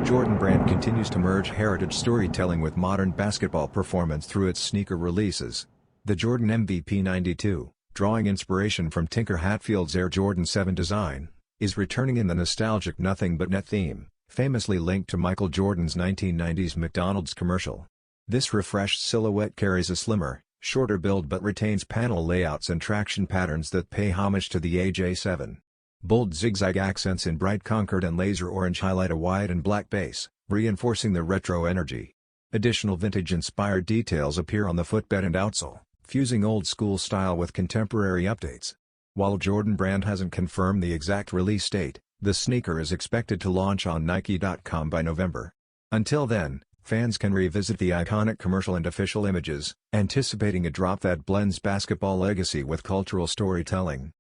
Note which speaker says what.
Speaker 1: Jordan Brand continues to merge heritage storytelling with modern basketball performance through its sneaker releases. The Jordan MVP 92, drawing inspiration from Tinker Hatfield's Air Jordan 7 design, is returning in the nostalgic nothing but net theme, famously linked to Michael Jordan's 1990s McDonald's commercial. This refreshed silhouette carries a slimmer, shorter build but retains panel layouts and traction patterns that pay homage to the AJ7. Bold zigzag accents in bright Concord and laser orange highlight a white and black base, reinforcing the retro energy. Additional vintage-inspired details appear on the footbed and outsole, fusing old-school style with contemporary updates. While Jordan Brand hasn't confirmed the exact release date, the sneaker is expected to launch on Nike.com by November. Until then, fans can revisit the iconic commercial and official images, anticipating a drop that blends basketball legacy with cultural storytelling.